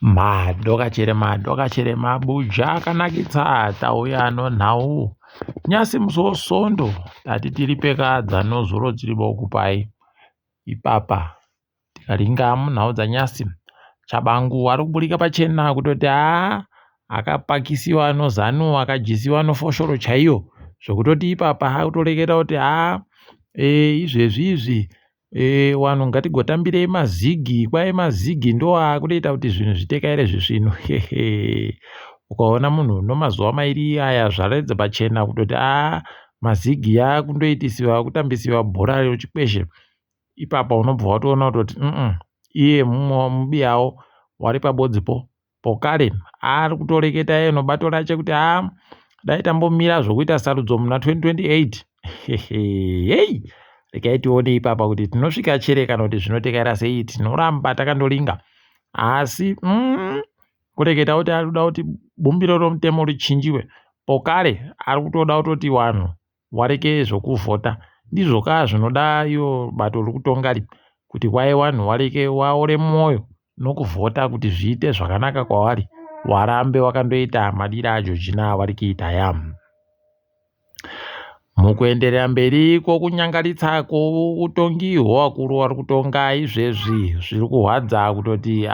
Madokachere mabuja akanakitsa tauya anonhau nyasi musosondo tati tiripekadza nozuro dziribo kupai ipapa tikaringa munhau dzanyasi chabangu ari kuburika pachena kutoti akapakisiwa nozanu akajisiwa nofoshoro chaiyo zvokutoti ipapa akutoreketa kuti izvezvi wanhu ngatigotambirei mazigi kwai mazigi ndo akutoita kuti zvinhu zvitekaire zvisvino ukaona munhu nomazuva mairi aya zvaredza pachena kutoti mazigi akundoitisiwa kutambisiwa bhora rechikweshe ipapa unobva watoona kutoti iye mubiyawo wari pabodzipo pokare ari kutoreketa iye nobato rache kuti dai tambomira zvokuita sarudzo muna 2028 hei rekai tione ipapa kuti tinosvika chere kana kuti zvinotekaira sei. Tinoramba takandolinga asi kureketa kuti ari kuda kuti bumbiro romutemo richinjiwe pokare ari kutoda kutoti wanhu wareke zvokuvhota ndizvo kaa zvinoda iyo bato rikutonga kuti kwai wanhu wareke waore mwoyo nokuvhota kuti zviite zvakanaka kwavari warambe wakandoita madiro aJoji avari kuita yamu. Mukuenderera mberi kwokunyangaritsako utongi hwevakuru vari kutonga izvezvi zviri kuhwadza kutoti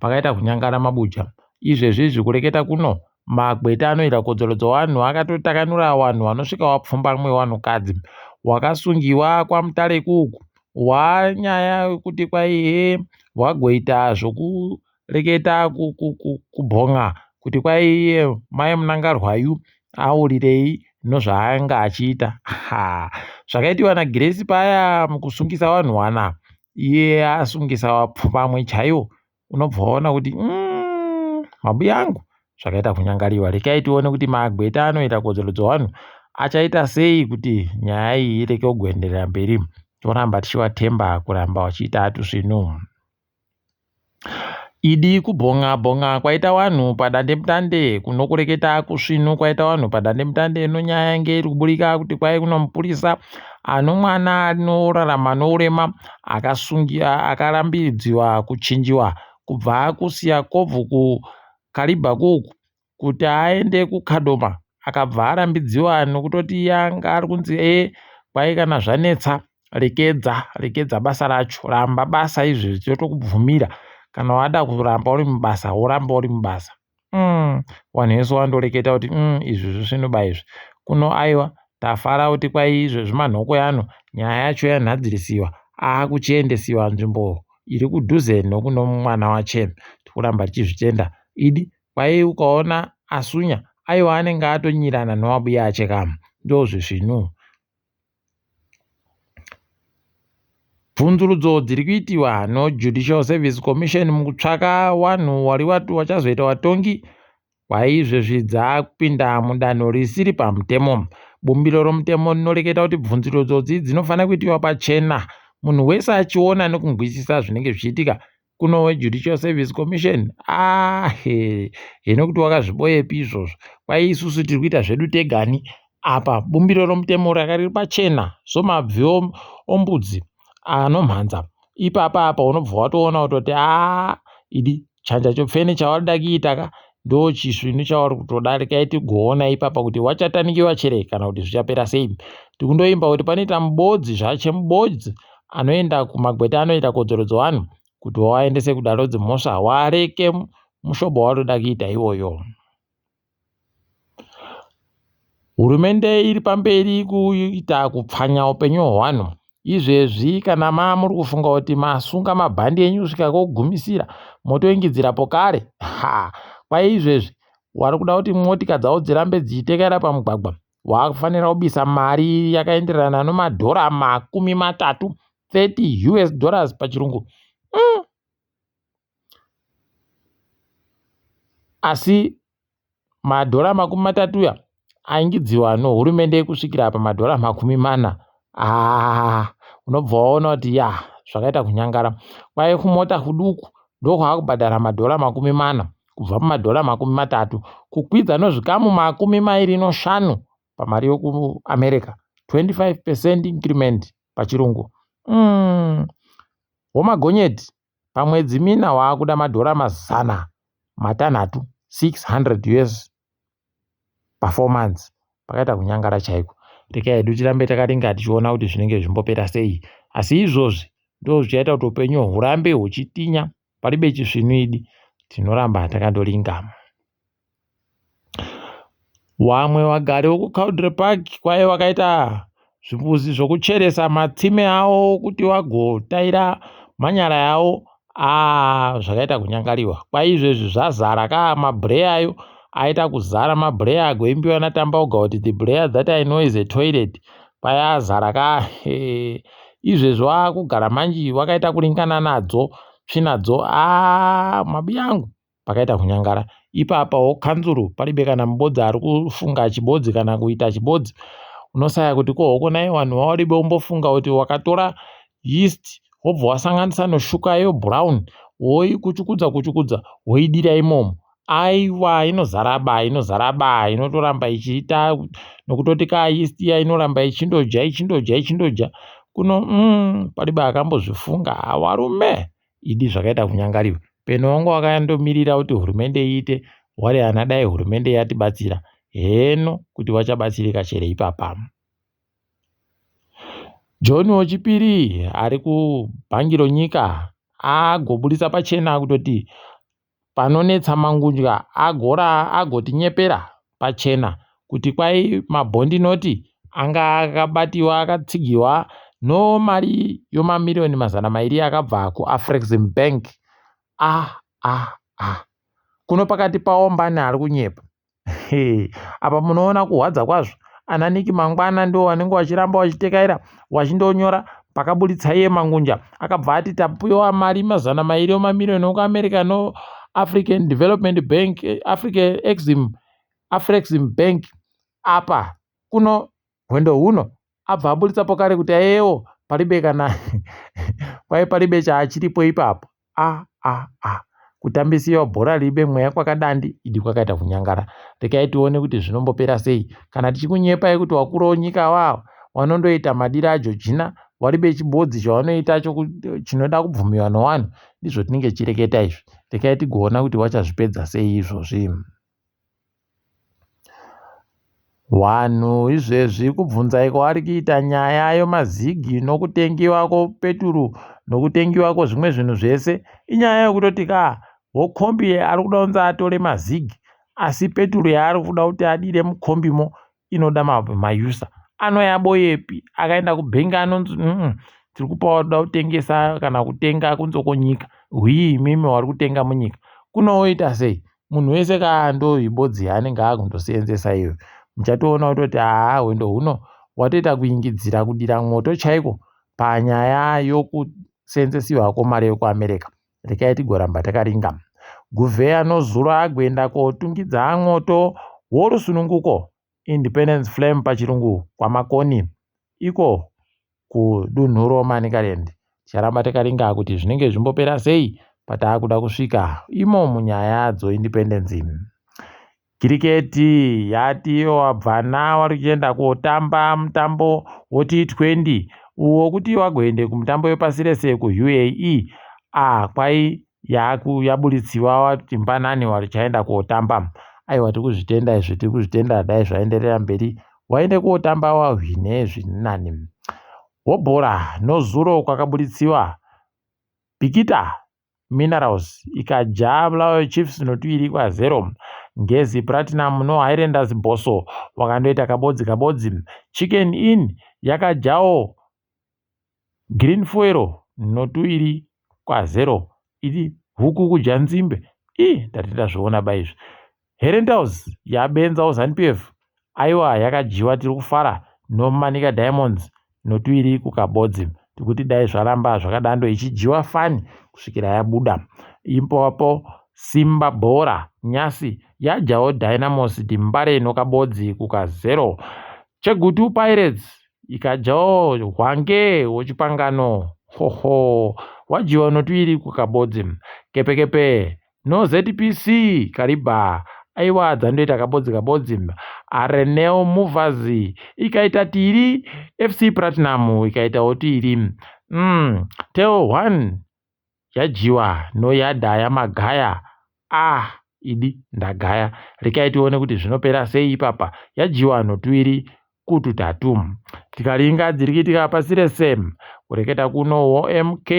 pakaita kunyangara mabuja izvezvi zvikureketa kuno magweta anoita kodzero dzevanhu akatotakanura vanhu vanosvika wapfumba mwe vanhukadzi wakasungiwa kwamutare kuku wanyaya kuti kwai wagoita zvokureketa kubhonga kuti kwai mai munangarwayu aurirei nozvaanga achiita zvakaitiwa naGrace paya mukusungisa vanhu wana iye asungisa wapfumbamwe chaiwo unobva waona kuti mabuya angu zvakaita kunyangariwa. Rekai tione kuti magweta anoita kodzero dzevanhu achaita sei kuti nyaya iyi ireke kugoenderera mberi. Toramba tichivatemba kuramba vachiita atu zvino. Idi kubhonga kwaita vanhu padandemutande kunokureketa kusvino kwaita vanhu padandemutande nonyaya yange iri kuburika kuti kwai kuno mupurisa anomwana anorarama nourema akarambidziwa kuchinjiwa kubva kusiya kobvu kukaribha kuku kuti aende kukadoma akabva arambidziwa nokutoti yanga ari kunzi kwai kana zvanetsa rekedza basa racho ramba basa izvezvi totokubvumira kana wada kuramba uri mubasa woramba uri mubasa. Wanhu vese wandoreketa kuti izvezvi zvinoba izvi kuno aiwa tafara kuti kwai izvezvi manhoko yano nyaya yacho yanhadzirisiwa akuchiendesiwa nzvimbo iri kudhuze nokuno mwana wachena tikuramba tichizvitenda. Idi kwai ukaona asunya aiwa anenge atonyirana nowabuya ache kama ndozvezvino. Bvunzurudzo dziri kuitiwa noJudicial Service Commission mukutsvaka wanhu wari wachazoita watongi waizvezvi dzakupinda mudanho risiri pamutemo. Bumbiro romutemo rinoreketa kuti bvunzurudzo dzinofanira kuitiwa pachena munhu wese achiona nekungwisisa zvinenge zvichiitika kuno weJudicial Service Commission. Hino kuti wakazviboyepi izvozvo kwai isusu tiri kuita zvedu tegani apa bumbiro romutemo rakari pachena somabvi ombudzi anomhanza ipapa apa unobva watoona kutoti idi chanja chopfene chawarida kuita ndo chisvinu chavari kutoda. Rekai tigoona ipapa kuti wachatanikiwa chere kana kuti zvichapera sei. Tikundoimba kuti panoita mubodzi zvache mubodzi anoenda kumagweta anoita kodzero dzevanhu kuti waendese kudaro dzimhosva wareke mushobha waroda kuita iwoyo. Hurumende iri pamberi kuita kupfanya upenyu hwevanhu izvezvi kana muri kufunga kuti masunga mabhandi enyu kusvika kogumisira motoingidzira pokare kwai izvezvi wari kuda kuti motika dzavo dzirambe dzichitekaira pamugwagwa wakufanira kubisa mari yakaenderana nomadhora $30 $30 pachirungu. Asi madhora $30 aingidziwa nohurumende kusvikira pamadhora $40. Unobva waona kuti zvakaita kunyangara. Kwai kumota kuduku ndokwakubhadhara madhora $40 kubva pamadhora $30 kukwidza nozvikamu $25 pamari yokuAmerica 25% increment pachirungu. Womagonyeti pamwedzi mina waakuda madhora $600 US performance. Pakaita kunyangara chaiko. Reka hedu tirambe takaringa tichiona kuti zvinenge zvimbopera sei, asi izvozvi ndizvo zvichaita kuti upenyu hurambe huchitinya paribe chisvinuidi. Tinoramba takandoringa. Wamwe wagari wokuCaudray Park kwaye wakaita zvimbuzi zvokucheresa matsime avo kuti wagotaira manyara yavo. Zvakaita kunyangariwa. Kwaizvezvi zvazara mabhureya ayo aita kuzara mabhureya agoimbiwa naTamba Oga kuti the Blair that I know is a toilet. Kwaya azara izvezvi wakugara manji wakaita kuringana nadzo tsvinadzo. Mabi angu pakaita kunyangara. Ipapawo kanzuru paribe kana mubodzi ari kufunga chibodzi kana kuita chibodzi, unosaya kuti kohokona vanhu waribe umbofunga kuti wakatora yeast wobva wasanganisa noshuka yebrown woikuchukudza woidira imomo. Aiwa, inozaraba inotoramba ichiita nokutoti yeast iya inoramba ichindoja kuno paribe akambozvifunga. Warume idi zvakaita kunyangariwa. Peno wangu wakandomirira kuti hurumende iite wari anadai hurumende yatibatsira heno kuti wachabatsirika chere ipapa. John wechipiri ari kubhangiro nyika agobudisa pachena kutoti panonetsa mangunja agotinyepera pachena kuti kwai mabhondi noti anga akabatiwa akatsigiwa mari yomamiliyoni 200 akabva kuAfrexim Bank. Kuno pakati paombani ari kunyepa. Apa munoona kuhwadza kwazvo. Ananiki mangwana ndo wanenge wachiramba wachitekaira wachindonyora pakabuditsa iye mangunja akabva ati tapiwa mari 200 yomamiliyoni kuAmerica no African Development Bank, Afrexim Bank. Apa kuno hwendo huno abva abuditsapo kare kuti ayewo paribe kana kwai paribe chaachiripo ipapo. Kutambisiwa bhora ribe mweya kwakadandi idi kwakaita kunyangara. Rekai tione kuti zvinombopera sei. Kana tichikunyepai kuti wakuru wenyika wao wanondoita madira aJochina waribe chibodzi chawanoita chinoda kubvumiwa nevanhu, ndizvo tinenge chireketa izvi. Rekai tigoona kuti wachazvipedza sei izvozvi. Wanhu izvezvi kubvunzai kwaari kuita nyaya yomazigi nokutengiwa kwepeturu nokutengiwa kwezvimwe zvinhu zvese inyaya yekutoti wokombi ari kuda kunzi atore mazigi, asi peturu yaari kuda kuti adire mukombimo inoda mayusa. Anoyaboyepi? Akaenda kubhengi anonzi tiri kupa wakuda kutengesa kana kutenga kunze konyika. Imimi wari kutenga munyika. Kunoita sei? Munhu wese ndo ibodzi yaanenge akundoseenzesa iyo. Muchatoona kutoti hwendo huno watoita kuingidzira kudira mwoto chaiko panyaya yokuseenzesiwa kwemari yekuAmerica. Rekai tigoramba takaringa. Guvheya nozuro agoenda kotungidza mwoto worusununguko Independence Flame pachirungu kwamakoni iko kudunhu roManicaland. Ticharamba takaringa kuti zvinenge zvimbopera sei pataakuda kusvika imo munyaya dzoindependence. Kiriketi yati wabvana wari kuenda kotamba mutambo weT20 uwo kuti wagoende kumutambo wepasi rese kuUAE. Kwai yabuditsiwa wati mbanani wari chaenda kotamba. Aiwa, tikuzvitenda izvi, tikuzvitenda dai zvaenderera mberi. Waende kotamba wahwine zvirinani. Wobhora nozuro kwakabuditsiwa Bikita Minerals ikaja Bulawayo Chiefs notuviri 0. Ngezi Platinum no Highlanders Boso wakandoita kabodzi. Chicken Inn yakajawo Green Fuel notuviri 0. Idi huku kudya nzimbe. Ndatenda zvoona baizvi. Herentals yabenzawo ZANU-PF. Aiwa, yakajiwa tiri kufara noManika Diamonds notuviri kukabodzi. Tikuti dai zvaramba zvakadando ichijiwa fani kusvikira yabuda. Ipapo Simba Bhora Nyasi yajawo Dynamos Dimbare nokabodzi 0. Chegutu Pirates ikajawo Hwange wechipangano wajiwa notuviri kukabodzi. Kepekepe no ZPC Kariba aiwa dzandoita kabodzi. Areneo Movers ikaita tiri. FC Platinum ikaitawo tiri. Teo 1 yadyiwa noyadha yamagaya. Idi ndagaya, rekai tione kuti zvinopera sei ipapa. Yadyiwa notuviri kututatu. Tikalinga dziri kuitika pasi rese, kureketa kuno OMK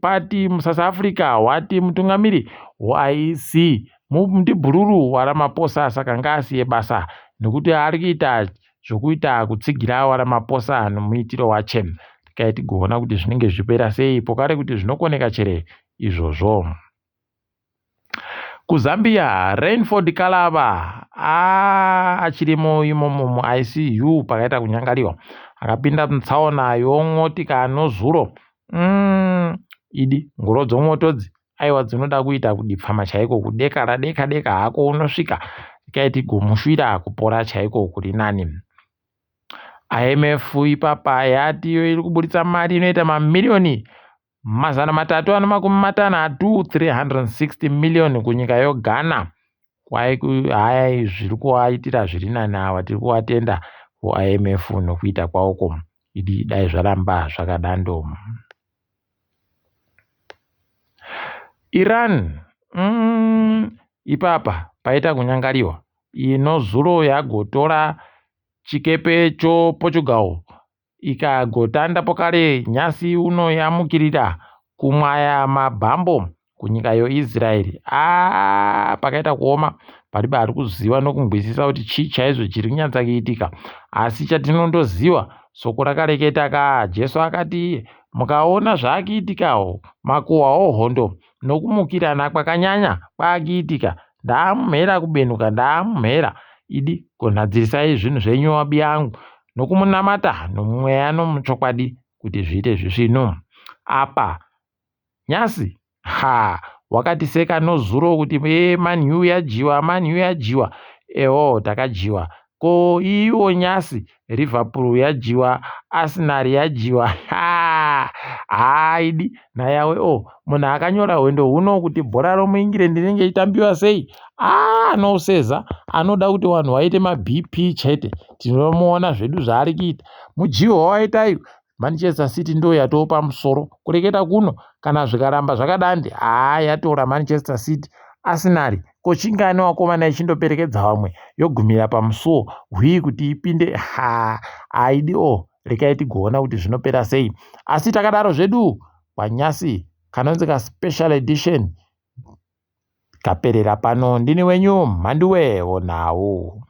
Party muSouth Africa wati mutungamiri weIEC ndibhururu waRamaphosa, saka ngaasiye basa nekuti ari kuita zvokuita kutsigira waRamaphosa nomuitiro wache. Rekai tigoona kuti zvinenge zvipera sei, pokare kuti zvinokoneka chere izvozvo. KuZambia, Rainford Kalava achirimo imomo muICU pakaita kunyangariwa, akapinda mutsaona yomwotika nozuro. Idi ngoro dzomotodzi aiwa dzinoda kuita kudipfama chaiko, kudeka deka hako unosvika. Rekai tigomushwira kupora chaiko kuri nani. IMF ipapa yati iri kuburitsa mari inoita mamiliyoni 350 360 million kunyika yoGhana. Haya zviri kuvaitira zviri nani ava, tiri kuvatenda kuIMF nokuita kwawoko. Idi dai zvaramba zvakadando. Iran ipapa paita kunyangariwa, inozuro yagotora chikepe choPortugal ikagotanda pokare nyasi uno yamukirira kumwaya mabhambo kunyika yoIsraeri. Pakaita kuoma, paribe ari kuziva nokungwisisa kuti chii chaizvo chiri kunyatsa kuitika. Asi chatinondoziva soko rakareketa Jesu akati mukaona zvaakuitikawo makuhwa ohondo nokumukirana kwakanyanya kwaakuitika, ndaamumhera kubenuka, ndaamumhera. Idi gonhadzirisai zvinhu zvenyu wabi yangu nokumunamata nomweya nomuchokwadi kuti zviite zvisvino. Apa nyasi wakatiseka nozuro kuti Man U yadyiwa. Ewo takadyiwa. Ko iwo nyasi Liverpool yadyiwa, Arsenal yadyiwa. Idi nayawe munhu akanyora hwendo huno kuti bhora romuEngland rinenge itambiwa sei. Anoseza anoda kuti vanhu vaite maBP chete. Tinomuona zvedu zvaari kuita. Mujiho waitaiyo Manchester City ndo yatopa musoro. Kureketa kuno kana zvikaramba zvakadande yatora Manchester City. Arsenal kochingani wakomana ichindoperekedza vamwe yogumira pamusuwo hwii kuti ipinde. Aidi rekai tigoona kuti zvinopera sei. Asi takadaro zvedu panyasi kanonzeka special edition kaperera pano. Ndini wenyu Mhanduwe Onawo.